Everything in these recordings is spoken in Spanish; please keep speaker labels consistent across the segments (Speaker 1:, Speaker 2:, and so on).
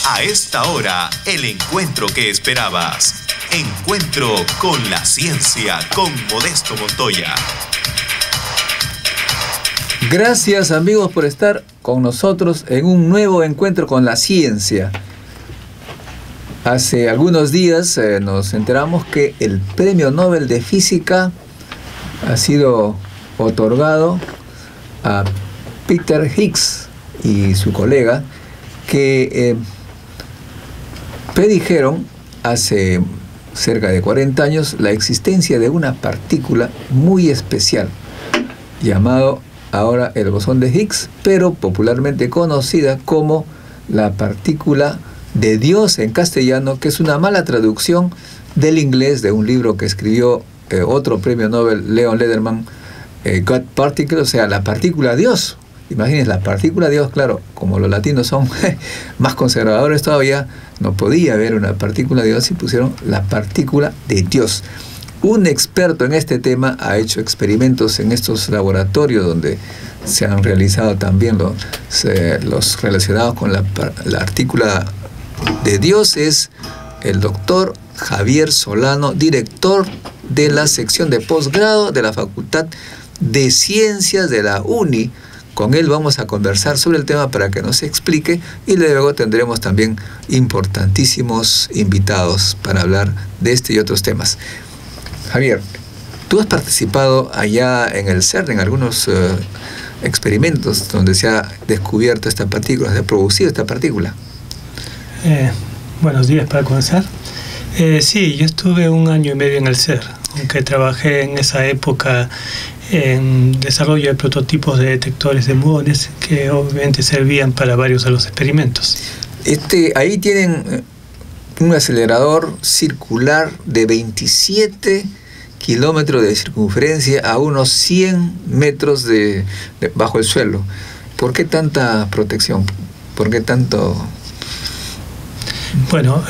Speaker 1: A esta hora, el encuentro que esperabas. Encuentro con la ciencia con Modesto Montoya.
Speaker 2: Gracias, amigos, por estar con nosotros en un nuevo encuentro con la ciencia. Hace algunos días nos enteramos que el Premio Nobel de Física ha sido otorgado a Peter Higgs y su colega, que predijeron hace cerca de 40 años la existencia de una partícula muy especial, llamado ahora el bosón de Higgs, pero popularmente conocida como la partícula de Dios en castellano, que es una mala traducción del inglés de un libro que escribió otro premio Nobel, Leon Lederman, God Particle, o sea, la partícula Dios. Imagínense, la partícula Dios, claro, como los latinos son más conservadores todavía, no podía haber una partícula Dios y pusieron la partícula de Dios. Un experto en este tema ha hecho experimentos en estos laboratorios donde se han realizado también los relacionados con la partícula de Dios. Es el doctor Javier Solano, director de la sección de posgrado de la Facultad de Ciencias de la UNI. Con él vamos a conversar sobre el tema para que nos explique, y luego tendremos también importantísimos invitados para hablar de este y otros temas. Javier, tú has participado allá en el CERN en algunos experimentos donde se ha descubierto esta partícula, se ha producido esta partícula.
Speaker 3: Buenos días para comenzar. Sí, yo estuve 1 año y medio en el CERN, aunque trabajé en esa época en desarrollo de prototipos de detectores de muones que obviamente servían para varios de los experimentos.
Speaker 2: Ahí tienen un acelerador circular de 27 kilómetros de circunferencia a unos 100 metros bajo el suelo. ¿Por qué tanta protección? ¿Por qué tanto?
Speaker 3: Bueno,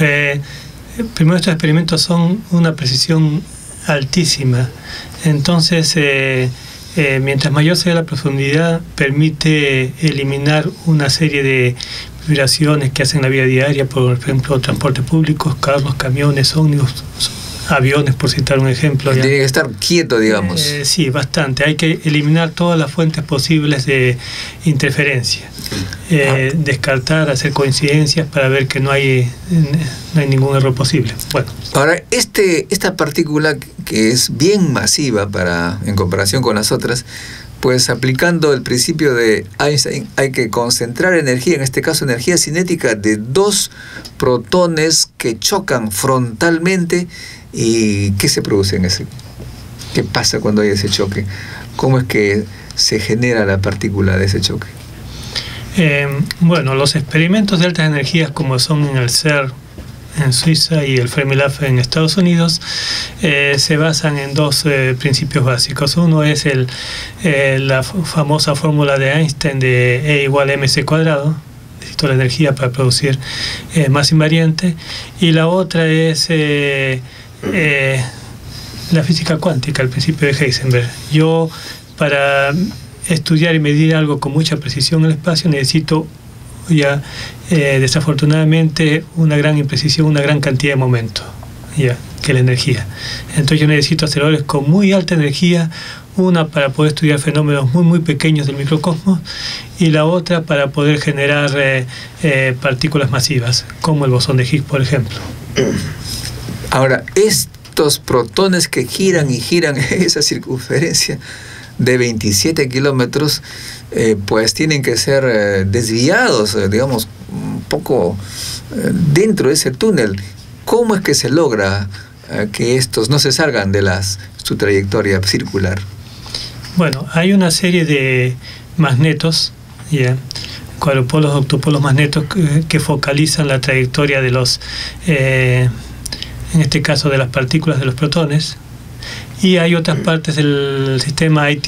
Speaker 3: primero, estos experimentos son una precisión altísima. Entonces, mientras mayor sea la profundidad, permite eliminar una serie de vibraciones que hacen la vida diaria, por ejemplo, transporte público, carros, camiones, ómnibus, aviones, por citar un ejemplo.
Speaker 2: Tiene que estar quieto, digamos.
Speaker 3: Sí, bastante. Hay que eliminar todas las fuentes posibles de interferencia. Descartar, hacer coincidencias para ver que no hay ningún error posible. Bueno.
Speaker 2: Ahora, esta partícula, que es bien masiva en comparación con las otras, pues aplicando el principio de Einstein, hay que concentrar energía, en este caso energía cinética, de 2 protones que chocan frontalmente. ¿Y qué se produce en ese? ¿Qué pasa cuando hay ese choque? ¿Cómo es que se genera la partícula de ese choque?
Speaker 3: Bueno, los experimentos de altas energías, como son en el CERN en Suiza y el Fermilab en Estados Unidos, se basan en 2 principios básicos. Uno es la famosa fórmula de Einstein de E igual a mc cuadrado. Necesito la energía para producir masa invariante. Y la otra es la física cuántica, el principio de Heisenberg. Yo, para estudiar y medir algo con mucha precisión en el espacio, necesito desafortunadamente una gran imprecisión, una gran cantidad de momento, que es la energía. Entonces yo necesito aceleradores con muy alta energía, una para poder estudiar fenómenos muy muy pequeños del microcosmos, y la otra para poder generar partículas masivas, como el bosón de Higgs, por ejemplo.
Speaker 2: Ahora, estos protones que giran y giran esa circunferencia de 27 kilómetros, pues tienen que ser desviados, digamos, un poco dentro de ese túnel. ¿Cómo es que se logra que estos no se salgan de su trayectoria circular?
Speaker 3: Bueno, hay una serie de magnetos, cuadrupolos, octopolos magnetos, que focalizan la trayectoria de los, en este caso, de las partículas de los protones. Y hay otras partes del sistema, hay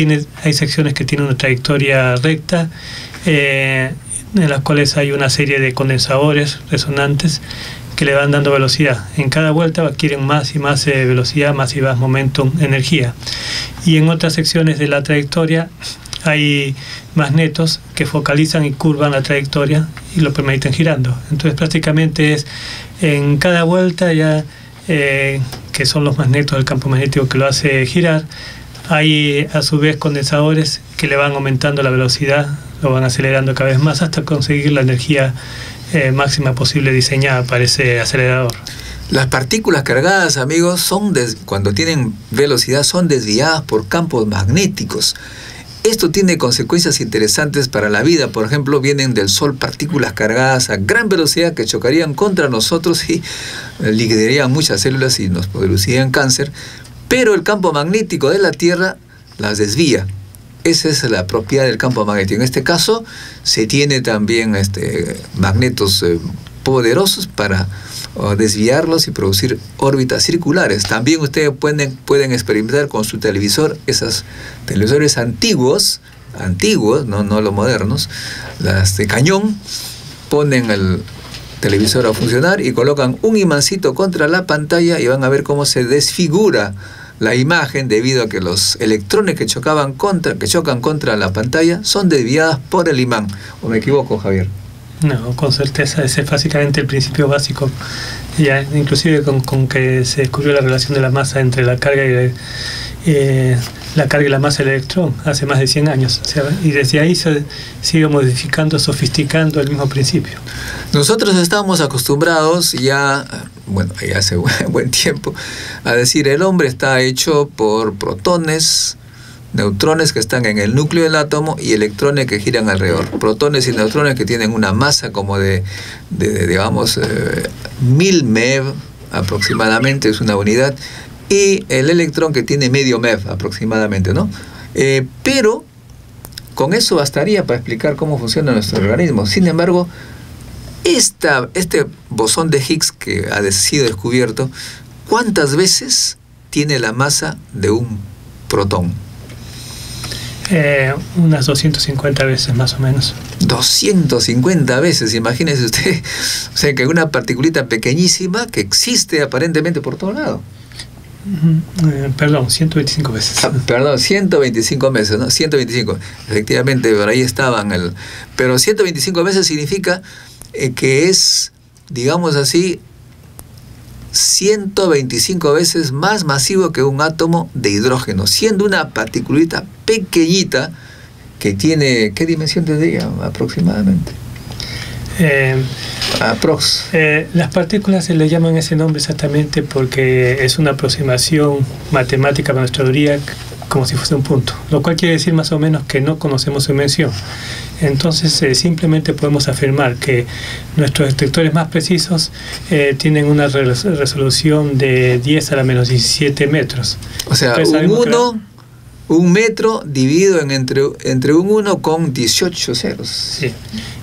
Speaker 3: secciones que tienen una trayectoria recta, en las cuales hay una serie de condensadores resonantes que le van dando velocidad. En cada vuelta adquieren más y más velocidad, más y más momentum, energía. Y en otras secciones de la trayectoria hay magnetos que focalizan y curvan la trayectoria y lo permanecen girando. Entonces prácticamente es en cada vuelta ya, que son los magnetos del campo magnético que lo hace girar, hay a su vez condensadores que le van aumentando la velocidad, lo van acelerando cada vez más hasta conseguir la energía máxima posible diseñada para ese acelerador.
Speaker 2: Las partículas cargadas, amigos, cuando tienen velocidad son desviadas por campos magnéticos. Esto tiene consecuencias interesantes para la vida. Por ejemplo, vienen del Sol partículas cargadas a gran velocidad que chocarían contra nosotros y liquidarían muchas células y nos producirían cáncer. Pero el campo magnético de la Tierra las desvía. Esa es la propiedad del campo magnético. En este caso, se tiene también magnetos poderosos para desviarlos y producir órbitas circulares. También ustedes pueden experimentar con su televisor, esos televisores antiguos, no los modernos, las de cañón, ponen el televisor a funcionar y colocan un imancito contra la pantalla y van a ver cómo se desfigura la imagen debido a que los electrones que chocan contra la pantalla son desviadas por el imán. ¿O me equivoco, Javier?
Speaker 3: No, con certeza, ese es básicamente el principio básico, ya inclusive con que se descubrió la relación de la masa entre la carga y la masa del electrón hace más de 100 años, o sea, y desde ahí se sigue modificando, sofisticando el mismo principio.
Speaker 2: Nosotros estamos acostumbrados ya hace buen tiempo a decir el hombre está hecho por protones, neutrones que están en el núcleo del átomo y electrones que giran alrededor. Protones y neutrones que tienen una masa como digamos, 1000 MeV aproximadamente, es una unidad, y el electrón que tiene medio MeV aproximadamente, ¿no? Pero con eso bastaría para explicar cómo funciona nuestro organismo. Sin embargo, este bosón de Higgs que ha sido descubierto, ¿cuántas veces tiene la masa de un protón?
Speaker 3: Unas 250 veces más o menos.
Speaker 2: 250 veces, imagínese usted. O sea, que una particulita pequeñísima que existe aparentemente por todo lado.
Speaker 3: Perdón, 125 veces.
Speaker 2: Perdón, 125 veces, ¿no? 125. Efectivamente, por ahí estaban. Pero 125 veces significa que es, digamos así, 125 veces más masivo que un átomo de hidrógeno, siendo una particulita pequeñita que tiene, ¿qué dimensión tendría aproximadamente?
Speaker 3: Las partículas se le llaman ese nombre exactamente porque es una aproximación matemática para nuestra teoría como si fuese un punto, lo cual quiere decir más o menos que no conocemos su dimensión. Entonces simplemente podemos afirmar que nuestros detectores más precisos tienen una resolución de 10 a la menos 17 metros.
Speaker 2: O sea, un metro dividido entre un 1 con 18 ceros.
Speaker 3: Sí,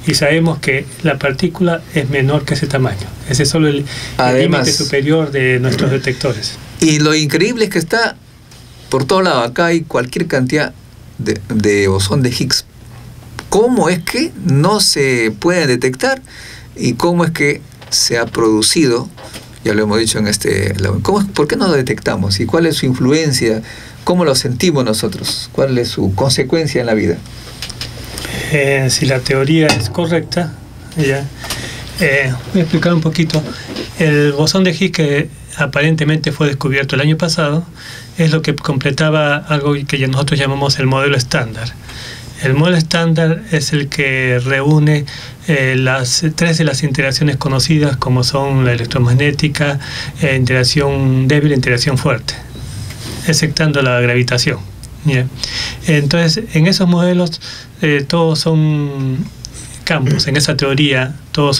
Speaker 3: y sabemos que la partícula es menor que ese tamaño. Ese es solo el límite superior de nuestros detectores.
Speaker 2: Y lo increíble es que está por todo lado. Acá hay cualquier cantidad de bosón de Higgs. ¿Cómo es que no se pueden detectar? ¿Y cómo es que se ha producido? Ya lo hemos dicho ¿por qué no lo detectamos? ¿Y cuál es su influencia? ¿Cómo lo sentimos nosotros? ¿Cuál es su consecuencia en la vida?
Speaker 3: Si la teoría es correcta, voy a explicar un poquito. El bosón de Higgs, que aparentemente fue descubierto el año pasado, es lo que completaba algo que nosotros llamamos el modelo estándar. El modelo estándar es el que reúne tres de las interacciones conocidas, como son la electromagnética, interacción débil e interacción fuerte, exceptando la gravitación. ¿Yeah? Entonces, en esos modelos todos son campos. En esa teoría todos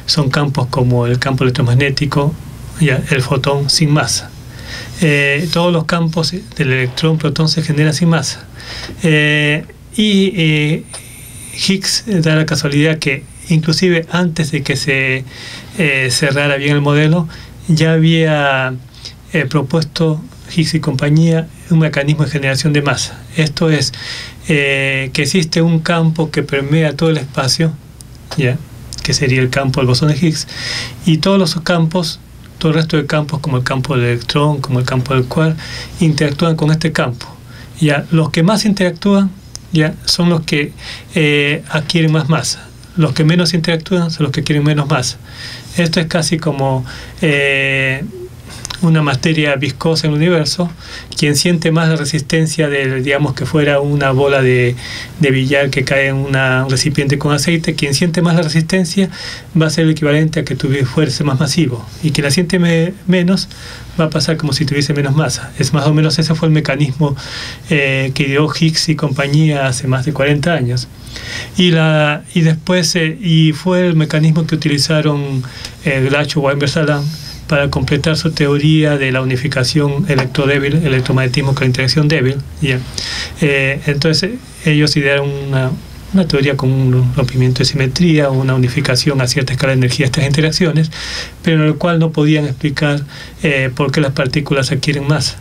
Speaker 3: son campos como el campo electromagnético, el fotón sin masa. Todos los campos del electrón, protón se generan sin masa. Higgs da la casualidad que inclusive antes de que se cerrara bien el modelo, ya había propuesto Higgs y compañía un mecanismo de generación de masa. Esto es que existe un campo que permea todo el espacio, que sería el campo del bosón de Higgs, y todos los campos, todo el resto de campos, como el campo del electrón, como el campo del quark, interactúan con este campo. Los que más interactúan son los que adquieren más masa. los que menos interactúan son los que quieren menos masa. Esto es casi como una materia viscosa en el universo. Quien siente más la resistencia de, digamos que fuera una bola de billar que cae en un recipiente con aceite, quien siente más la resistencia va a ser el equivalente a que fuese más masivo, y quien la siente menos va a pasar como si tuviese menos masa. Es más o menos ese fue el mecanismo que ideó Higgs y compañía hace más de 40 años. Y después fue el mecanismo que utilizaron Glashow, Weinberg, Salam para completar su teoría de la unificación electrodébil, electromagnetismo con interacción débil. Entonces ellos idearon una teoría con un rompimiento de simetría, una unificación a cierta escala de energía de estas interacciones, pero en el cual no podían explicar por qué las partículas adquieren masa,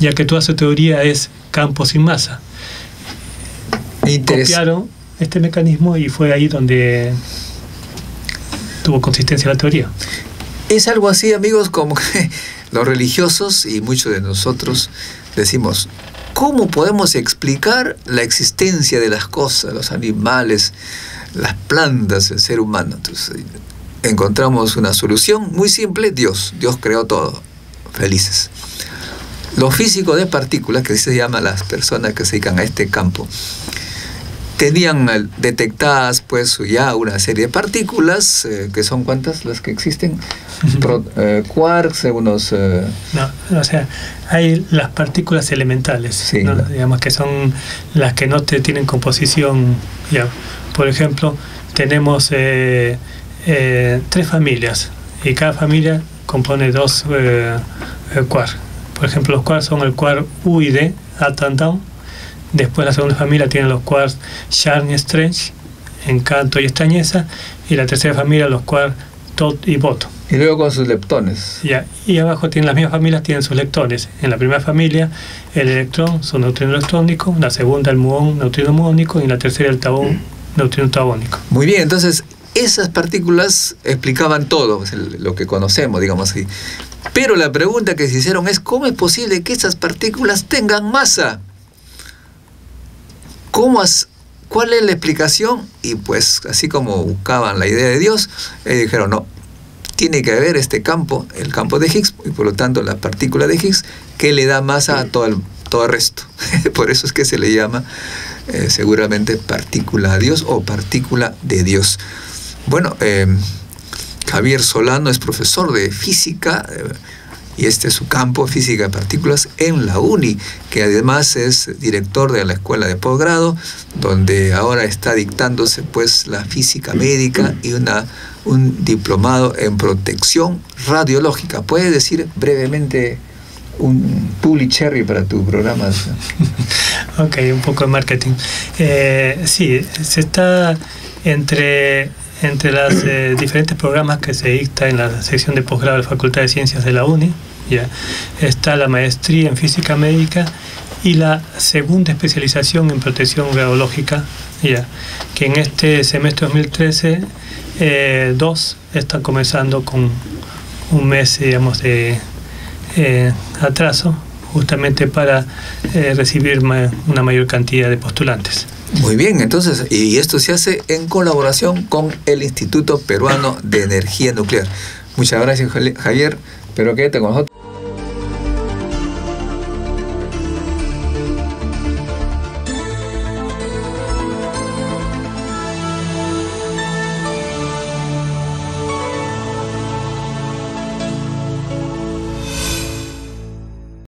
Speaker 3: ya que toda su teoría es campo sin masa. Copiaron este mecanismo y fue ahí donde tuvo consistencia la teoría.
Speaker 2: Es algo así, amigos, como que los religiosos y muchos de nosotros decimos, ¿cómo podemos explicar la existencia de las cosas, los animales, las plantas, el ser humano? Entonces, encontramos una solución muy simple: Dios creó todo, felices. Los físicos de partículas, que se llaman las personas que se dedican a este campo, tenían detectadas pues ya una serie de partículas, que son ¿cuántas las que existen? Quarks, unos...
Speaker 3: No, o sea, hay las partículas elementales, sí, ¿no? Digamos que son las que no tienen composición. Ya. Por ejemplo, tenemos 3 familias, y cada familia compone 2 quarks. Por ejemplo, los quarks son el quark U y D, up and down. Después la segunda familia tiene los quarks Sharp y Strange, encanto y extrañeza, y la tercera familia los quarks Tot y Bot.
Speaker 2: Y luego con sus leptones.
Speaker 3: Y abajo tienen las mismas familias, tienen sus leptones. En la primera familia el electrón, su neutrino electrónico, en la segunda el muón, neutrino muónico, y en la tercera el tauón, neutrino tauónico.
Speaker 2: Muy bien, entonces esas partículas explicaban todo, lo que conocemos, digamos así. Pero la pregunta que se hicieron es, ¿cómo es posible que esas partículas tengan masa? ¿Cuál es la explicación? Y pues así como buscaban la idea de Dios, dijeron, no, tiene que haber este campo, el campo de Higgs, y por lo tanto la partícula de Higgs, que le da masa a todo el resto. Por eso es que se le llama seguramente partícula de Dios o partícula de Dios. Bueno, Javier Solano es profesor de física, y este es su campo, física de partículas, en la UNI, que además es director de la escuela de posgrado, donde ahora está dictándose pues la física médica y un diplomado en protección radiológica. ¿Puedes decir brevemente un public cherry para tu programa?
Speaker 3: Ok, un poco de marketing. Sí, se está entre los diferentes programas que se dicta en la sección de posgrado de la Facultad de Ciencias de la UNI, está la maestría en física médica y la segunda especialización en protección radiológica, que en este semestre 2013 2 están comenzando con un mes, digamos, de atraso, justamente para recibir una mayor cantidad de postulantes.
Speaker 2: Muy bien, entonces, y esto se hace en colaboración con el Instituto Peruano de Energía Nuclear. Muchas gracias, Javier, pero quédate con nosotros.